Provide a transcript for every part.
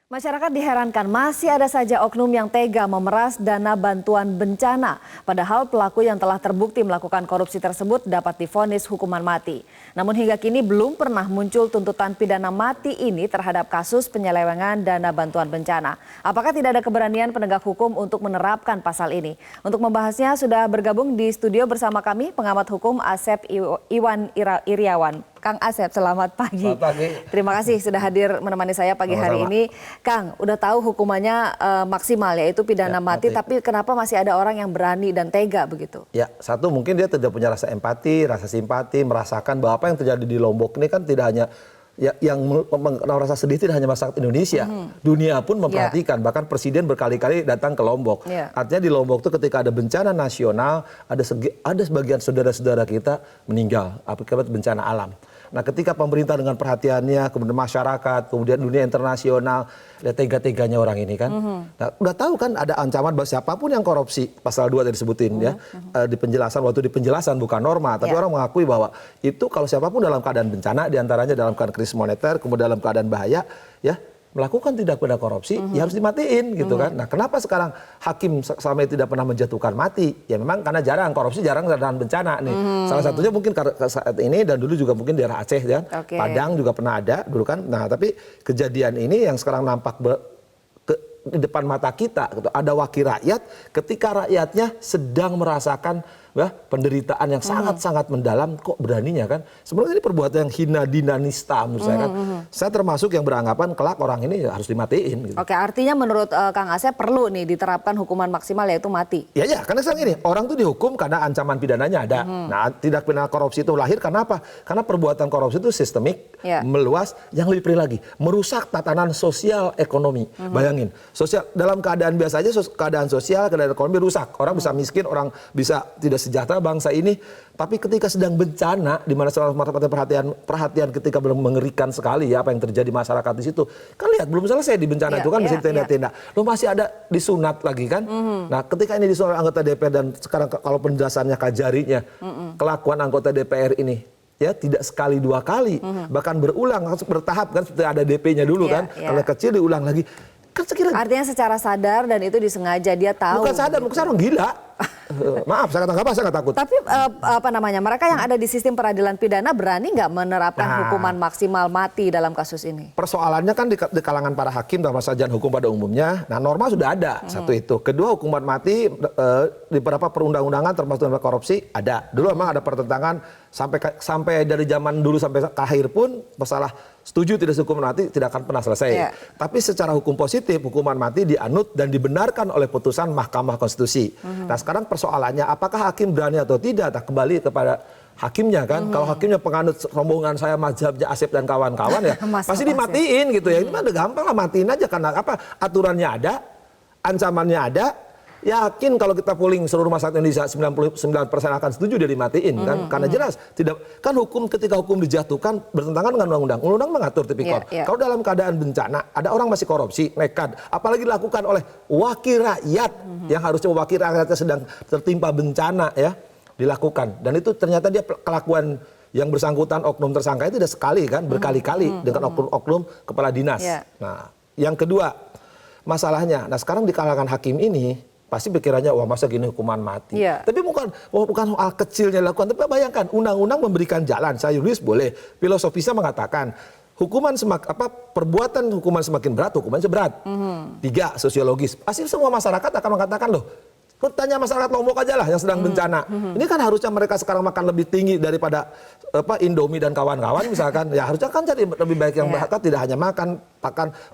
Masyarakat diherankan masih ada saja oknum yang tega memeras dana bantuan bencana. Padahal pelaku yang telah terbukti melakukan korupsi tersebut dapat divonis hukuman mati. Namun hingga kini belum pernah muncul tuntutan pidana mati ini terhadap kasus penyelewengan dana bantuan bencana. Apakah tidak ada keberanian penegak hukum untuk menerapkan pasal ini? Untuk membahasnya sudah bergabung di studio bersama kami pengamat hukum Asep Iwan Iriawan. Kang Asep, selamat pagi. Selamat pagi. Terima kasih sudah hadir menemani saya pagi hari ini. Kang, udah tahu hukumannya maksimal yaitu pidana mati, tapi kenapa masih ada orang yang berani dan tega begitu? Ya, satu mungkin dia tidak punya rasa empati, rasa simpati, merasakan bahwa apa yang terjadi di Lombok ini kan tidak hanya yang merasa sedih tidak hanya masyarakat Indonesia, dunia pun memperhatikan. Bahkan Presiden berkali-kali datang ke Lombok. Artinya di Lombok itu ketika ada bencana nasional, ada sebagian saudara-saudara kita meninggal akibat bencana alam. Nah, ketika pemerintah dengan perhatiannya, kemudian masyarakat, kemudian dunia internasional, ya tega-teganya orang ini kan. Nah, udah tahu kan ada ancaman bahwa siapapun yang korupsi, pasal 2 tadi disebutin ya, di penjelasan, waktu di penjelasan bukan norma, tapi orang mengakui bahwa itu kalau siapapun dalam keadaan bencana, diantaranya dalam keadaan krisis moneter, kemudian dalam keadaan bahaya, ya melakukan tindak pidana korupsi, ya harus dimatiin gitu kan. Nah, kenapa sekarang hakim selama ini tidak pernah menjatuhkan mati? Ya memang karena jarang, korupsi jarang dalam bencana nih. Salah satunya mungkin saat ini dan dulu juga mungkin daerah Aceh ya. Padang juga pernah ada dulu kan. Nah, tapi kejadian ini yang sekarang nampak di depan mata kita, gitu. Ada wakil rakyat ketika rakyatnya sedang merasakan penderitaan yang sangat-sangat mendalam, kok beraninya kan? Sebenarnya ini perbuatan yang hina dinanista menurut saya kan. Saya termasuk yang beranggapan kelak orang ini harus dimatiin. Gitu. Oke, artinya menurut Kang Asep perlu nih diterapkan hukuman maksimal yaitu mati. Ya, karena sekarang ini orang tuh dihukum karena ancaman pidananya ada. Nah, tindak pidana korupsi itu lahir karena apa? Karena perbuatan korupsi itu sistemik, meluas, yang lebih perih lagi, merusak tatanan sosial ekonomi. Bayangin, sosial dalam keadaan biasa aja keadaan sosial, keadaan ekonomi rusak. Orang bisa miskin, orang bisa tidak sejahtera bangsa ini, tapi ketika sedang bencana di mana seorang perhatian ketika belum mengerikan sekali ya apa yang terjadi masyarakat di situ. Kan lihat belum selesai di bencana itu kan masih tenda-tenda. Lo masih ada disunat lagi kan? Nah, ketika ini disunat anggota DPR dan sekarang kalau penjelasannya Kajarinya, kelakuan anggota DPR ini ya tidak sekali dua kali, bahkan berulang harus bertahap kan seperti ada DP-nya dulu kan. Kalau kecil diulang lagi. Kan artinya secara sadar dan itu disengaja dia tahu. Bukan sadar, bukan orang gila. Maaf, saya kata saya nggak takut. Tapi mereka yang ada di sistem peradilan pidana berani nggak menerapkan hukuman maksimal mati dalam kasus ini? Persoalannya kan di kalangan para hakim dalam sarjana hukum pada umumnya. Nah, norma sudah ada satu itu. Kedua, hukuman mati di beberapa perundang-undangan termasuk dalam korupsi ada. Dulu memang ada pertentangan sampai dari zaman dulu sampai akhir pun masalah setuju tidak hukuman mati tidak akan pernah selesai. Tapi secara hukum positif hukuman mati dianut dan dibenarkan oleh putusan Mahkamah Konstitusi. Nah, sekarang persoalannya apakah hakim berani atau tidak? Nah, kembali kepada hakimnya kan. Kalau hakimnya penganut rombongan saya mazhabnya Asep dan kawan-kawan ya pasti dimatiin gitu ya. Ini mah udah gampang lah, matiin aja karena apa? Aturannya ada, ancamannya ada. Yakin kalau kita polling seluruh masyarakat Indonesia 99% akan setuju dia dimatiin kan, karena jelas tidak kan ketika hukum dijatuhkan bertentangan dengan undang-undang. Undang-undang mengatur tipikor. Kalau dalam keadaan bencana ada orang masih korupsi, nekat, apalagi dilakukan oleh wakil rakyat yang harusnya wakil rakyatnya sedang tertimpa bencana ya dilakukan, dan itu ternyata dia kelakuan yang bersangkutan oknum tersangka itu tidak sekali kan, berkali-kali dengan oknum kepala dinas. Nah, yang kedua masalahnya, nah sekarang di kalangan hakim ini pasti pikirannya wah masa gini hukuman mati. Tapi bukan hal kecilnya dilakukan. Tapi bayangkan undang-undang memberikan jalan. Saya yuris boleh. Filosofisnya mengatakan perbuatan hukuman semakin berat, hukuman seberat. 3, sosiologis. Pasti semua masyarakat akan mengatakan loh. Tanya masyarakat Lombok aja lah yang sedang bencana. Ini kan harusnya mereka sekarang makan lebih tinggi daripada Indomie dan kawan-kawan misalkan. Ya harusnya kan jadi lebih baik yang mereka tidak hanya makan,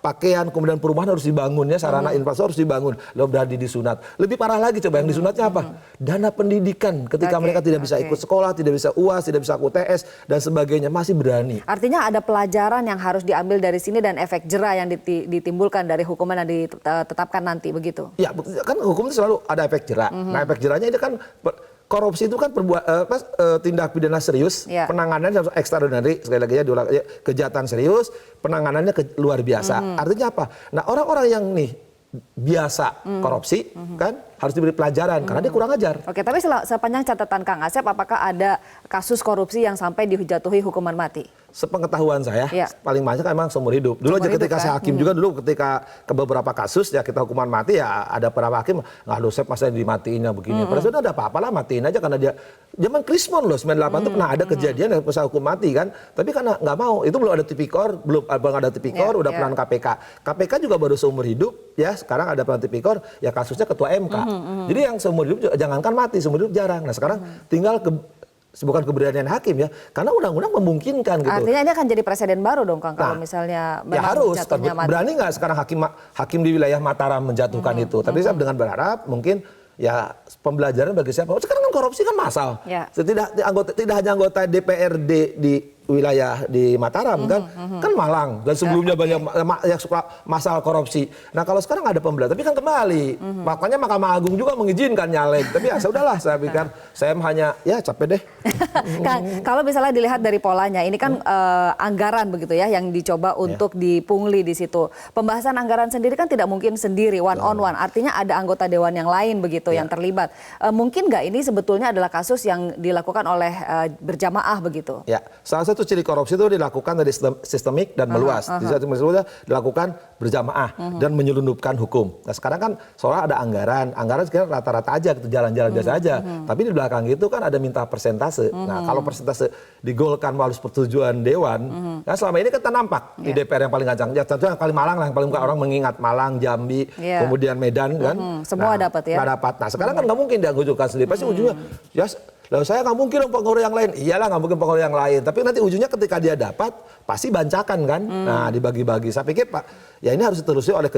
pakaian, kemudian perumahan harus dibangunnya, sarana infrastruktur harus dibangun. Lalu udah disunat. Lebih parah lagi coba yang disunatnya apa? Dana pendidikan ketika mereka tidak bisa ikut sekolah, tidak bisa UAS, tidak bisa UTS dan sebagainya masih berani. Artinya ada pelajaran yang harus diambil dari sini dan efek jera yang ditimbulkan dari hukuman yang ditetapkan nanti begitu. Ya kan hukum itu selalu ada efek jera. Nah, efek jerahnya ini kan korupsi itu kan tindak pidana serius, penanganannya extraordinary, sekali lagi ya kejahatan serius, penanganannya luar biasa. Artinya apa? Nah, orang-orang yang nih biasa korupsi kan harus diberi pelajaran karena dia kurang ajar. Oke, tapi sepanjang catatan Kang Asep, apakah ada kasus korupsi yang sampai dijatuhi hukuman mati? Sepengetahuan saya, Ya. paling banyak emang seumur hidup. Dulu aja ketika saya hakim juga dulu ketika ke beberapa kasus ya kita hukuman mati ya ada beberapa hakim nggak Sep masa dimatiin ya begini. Padahal sudah ada apa-apa lah matiin aja karena dia zaman Krismon loh 98 itu pernah ada kejadian yang bisa hukum mati kan. Tapi karena nggak mau itu belum ada tipikor, belum ada tipikor, udah peran KPK. KPK juga baru seumur hidup ya sekarang ada peran tipikor ya kasusnya ketua MK. Jadi yang seumur hidup jangankan mati seumur hidup jarang. Nah sekarang tinggal bukan keberanian hakim ya, karena undang-undang memungkinkan gitu. Artinya ini akan jadi presiden baru dong Kang, kalau misalnya ya harus, jatuhnya mati. berani nggak sekarang hakim di wilayah Mataram menjatuhkan itu. Tapi saya dengan berharap mungkin ya pembelajaran bagi siapa. Sekarang kan korupsi kan massal. Ya. Tidak hanya anggota DPRD di wilayah di Mataram kan Malang dan sebelumnya banyak yang suka masalah korupsi. Nah kalau sekarang ada pembelajaran, tapi kan kembali makanya Mahkamah Agung juga mengizinkan nyalek. Tapi ya sudahlah saya pikir saya hanya ya capek deh. Kang, kalau misalnya dilihat dari polanya, ini kan anggaran begitu ya yang dicoba untuk dipungli di situ. Pembahasan anggaran sendiri kan tidak mungkin sendiri one on one. Artinya ada anggota dewan yang lain begitu yang terlibat. Mungkin nggak ini sebetulnya adalah kasus yang dilakukan oleh berjamaah begitu? Ya, salah satu ciri korupsi itu dilakukan dari sistemik dan meluas. Di satu meluas dilakukan berjamaah dan menyelundupkan hukum. Nah sekarang kan soalnya ada anggaran sekarang rata-rata aja gitu jalan-jalan biasa aja. Tapi di belakang itu kan ada minta persentase. Nah kalau persentase digolkan melalui persetujuan dewan, nah selama ini kan nampak di DPR yang paling kencang. Ya tentu yang paling Malang lah, yang paling orang mengingat Malang, Jambi, kemudian Medan kan. Semua dapat ya. Nggak dapat. Nah sekarang kan nggak mungkin dia gujukan sendiri. Pasti ujungnya ya. Lalu saya nggak mungkin dong pengaruh yang lain. Iyalah nggak mungkin pengaruh yang lain. Tapi nanti ujungnya ketika dia dapat pasti bancakan kan. Nah dibagi-bagi. Saya pikir Pak, ya ini harus ditelusuri oleh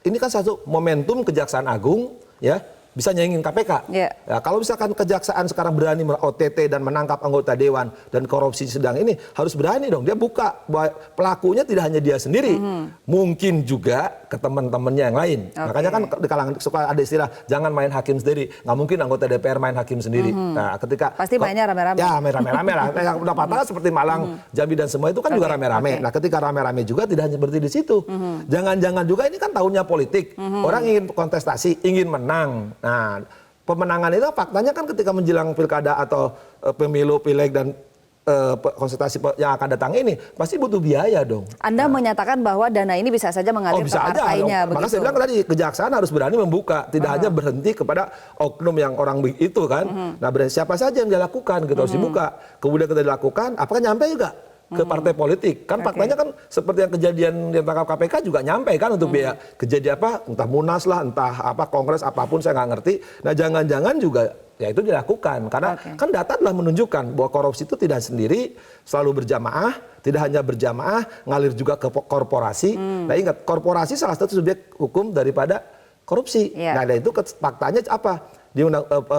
ini kan satu momentum Kejaksaan Agung ya bisa nyaingin KPK. Ya, kalau misalkan kejaksaan sekarang berani OTT dan menangkap anggota dewan dan korupsi sedang ini harus berani dong. Dia buka bahwa pelakunya tidak hanya dia sendiri, mungkin juga ke teman-temannya yang lain. Makanya kan di kalangan suka ada istilah jangan main hakim sendiri. Nggak mungkin anggota DPR main hakim sendiri. Nah, ketika pasti mainnya rame-rame. Ya, rame-rame lah. Yang udah patah seperti Malang, Jambi dan semua itu kan juga rame-rame. Nah, ketika rame-rame juga tidak hanya berhenti di situ. Jangan-jangan juga ini kan tahunnya politik. Orang ingin kontestasi, ingin menang. Nah, pemenangan itu faktanya kan ketika menjelang pilkada atau pemilu, pileg dan konsultasi yang akan datang ini pasti butuh biaya dong. Anda menyatakan bahwa dana ini bisa saja mengalir ke partainya. Maka saya bilang tadi kejaksaan harus berani membuka, tidak hanya berhenti kepada oknum yang orang itu kan. Nah siapa saja yang dia lakukan gitu harus dibuka. Kemudian kita dilakukan, apakah nyampe juga ke partai politik kan faktanya kan seperti yang kejadian di tangkap KPK juga nyampe kan untuk biaya kejadian apa entah munas lah entah apa kongres apapun saya nggak ngerti. Nah jangan-jangan juga ya itu dilakukan karena kan data telah menunjukkan bahwa korupsi itu tidak sendiri selalu berjamaah, tidak hanya berjamaah ngalir juga ke korporasi. Nah ingat korporasi salah satu subjek hukum daripada korupsi. Nah itu faktanya apa di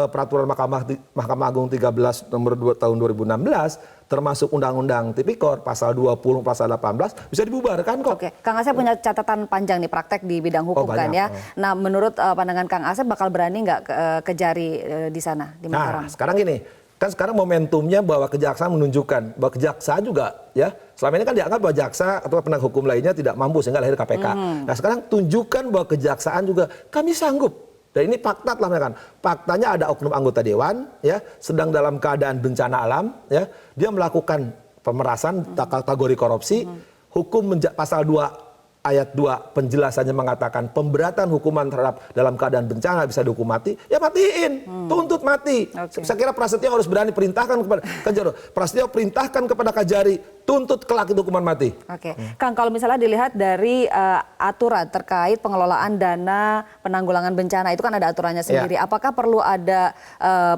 peraturan Mahkamah Agung 13 nomor 2 tahun 2016 termasuk Undang-Undang Tipikor pasal 20 pasal 18 bisa dibubarkan kok. Oke, Kang Asep punya catatan panjang nih praktek di bidang hukum kan ya. Nah, menurut pandangan Kang Asep bakal berani nggak kejari di sana di Mataram? Nah, sekarang gini, kan sekarang momentumnya bahwa kejaksaan menunjukkan bahwa kejaksaan juga ya selama ini kan dianggap bahwa jaksa atau penegak hukum lainnya tidak mampu sehingga lahir KPK. Nah, sekarang tunjukkan bahwa kejaksaan juga kami sanggup. Dan ini fakta telah mereka. Faktanya ada oknum anggota dewan ya sedang dalam keadaan bencana alam ya dia melakukan pemerasan kategori korupsi hukum pasal 2 ayat 2 penjelasannya mengatakan pemberatan hukuman terhadap dalam keadaan bencana bisa dihukum mati, ya matiin, tuntut mati. Saya kira Prasetyo harus berani perintahkan kepada Kajari, Prasetyo perintahkan kepada Kajari, tuntut kelak itu hukuman mati. Oke, Kang kalau misalnya dilihat dari aturan terkait pengelolaan dana penanggulangan bencana itu kan ada aturannya sendiri. Apakah perlu ada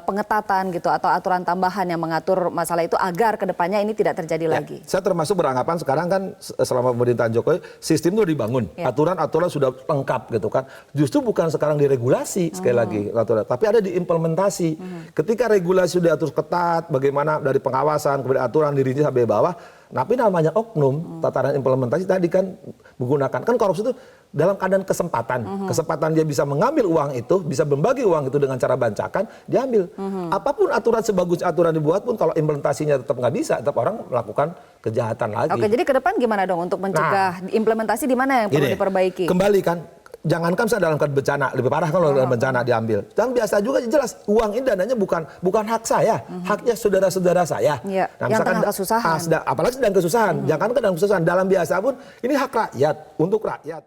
pengetatan gitu atau aturan tambahan yang mengatur masalah itu agar kedepannya ini tidak terjadi lagi? Saya termasuk beranggapan sekarang kan selama pemerintahan Jokowi sistem itu dibangun, aturan-aturan sudah lengkap gitu kan. Justru bukan sekarang diregulasi sekali lagi aturan, tapi ada diimplementasi. Ketika regulasi sudah diatur ketat, bagaimana dari pengawasan kemudian aturan dirinci sampai bawah. Tapi namanya oknum, tataran implementasi tadi kan menggunakan kan korupsi itu dalam keadaan kesempatan dia bisa mengambil uang itu, bisa membagi uang itu dengan cara bancakan, diambil. Apapun aturan sebagus aturan dibuat pun kalau implementasinya tetap nggak bisa, tetap orang melakukan kejahatan lagi. Oke, jadi ke depan gimana dong untuk mencegah implementasi di mana yang perlu diperbaiki? Kembali kan, jangankan misalnya dalam keadaan bencana, lebih parah kalau dalam bencana diambil. Dan biasa juga jelas uang ini dananya bukan hak saya, haknya saudara-saudara saya. Ya, Nah, yang misalkan tengah kesusahan. apalagi sedang kesusahan, jangan ke dalam kesusahan, dalam biasa pun ini hak rakyat untuk rakyat.